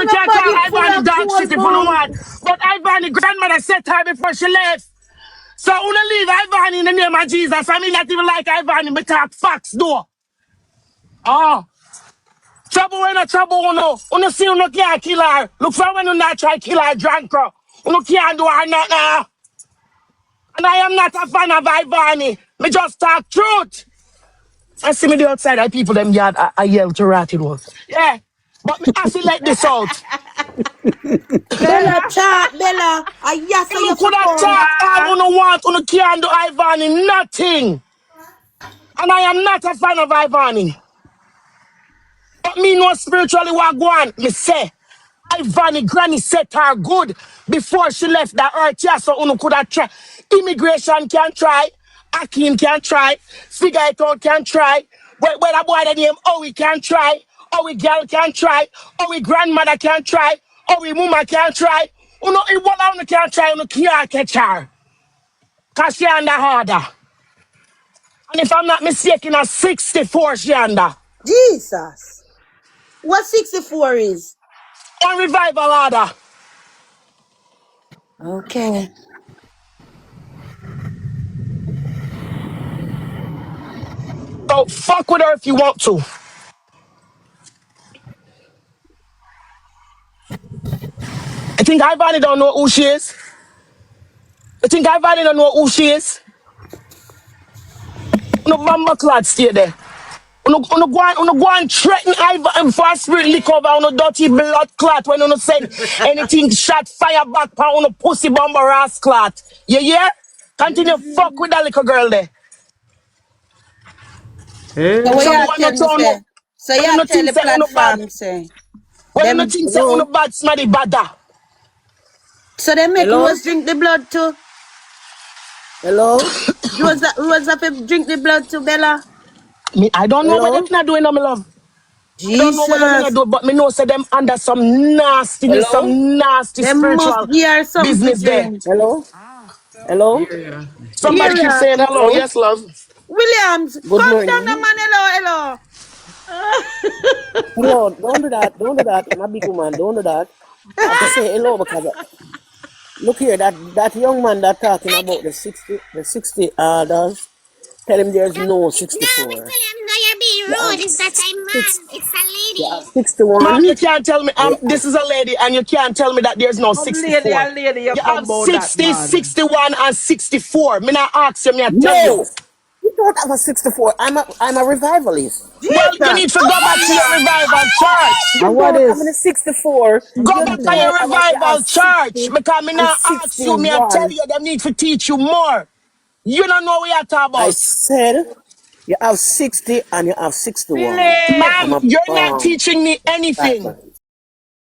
You can't call nobody full Ivany of dog gold, shit if you don't man. want. But Ivany grandmother set her before she left. So wanna leave Ivany in the name of Jesus. I mean not even like Ivany, but talk facts though. Oh. Trouble when no trouble uno see uno can't kill her. Look for when you not try kill her drunk her. Uno can't do her nothing. And I am not a fan of Ivany. Me just talk truth. I see me the outside of people them yard I yell to rat it was. Yeah. But me have to let this out. Bella chat, Bella. I yes, You you could for have come. talk all uno want, uno can't do Ivany nothing. And I am not a fan of Ivany. But me know spiritually what go on. Me say, Ivany granny set her good before she left the earth. Yeah, so uno could have tried. Immigration can try. Akin can try. Figure it out can try. Where the boy the name Owie can try. Owie girl can try. Owie grandmother can try. Owie mama can try. Uno, what uno can try, uno can't catch her. Cause she under harder. And if I'm not mistaken, a 64 she under. Jesus. What 64 is? On revival order. Okay. So fuck with her if you want to. I think Ivany don't know who she is. I think Ivany don't know who she is. No bamba clad stay there. Uno go and threaten Ivany for a spirit lick over on dirty blood clot when uno send anything shot fire back pa uno pussy bomber ass clot. You hear? Continue fuck with that little girl there. So what So you when tell you me turn up, say? So when you you tell think the say uno bad, platform say when you them think say hello. uno bad, smaddy badda. So they make Hello? Rose drink the blood too. Hello? Rose have to drink the blood too, Bella. Me, I don't know what them Hello? not doing, no, my love. I don't know what them Jesus. not do, but me know say them under some nastiness, Hello? some nasty Them must spiritual give her some for business there. drink. Hello? Hello? Somebody keep Area. saying hello. Hello? Yes, love. Williams, Good calm down the morning. man. Hello, hello. Hello, don't do that. Don't do that. I'm a big woman. Don't do that. I have to say hello because look here, that young man that talking about the 60 does. Tell him there's no No, we 64. tell him no, you're being You have rude. It's not a six. man. It's a You have lady. Mom, 61. you can't tell me And you have, this is a lady and you can't tell me that there's no Some lady 64. and lady you You come have about that 60, man. 61, and 64. Me not ask you, me I tell you. no! You don't have a 64. I'm a revivalist. Well, you Jesus. need to go back to your revival church. You And what don't have any is? 64. Go You back to your don't have you have revival church 60 because me and not ask you, me I tell 61. you, they need to teach you more. You don't know what you're talking I about. said you have 60 and you have 61. Billy! I'm Ma'am, a you're not teaching me anything. revivalist.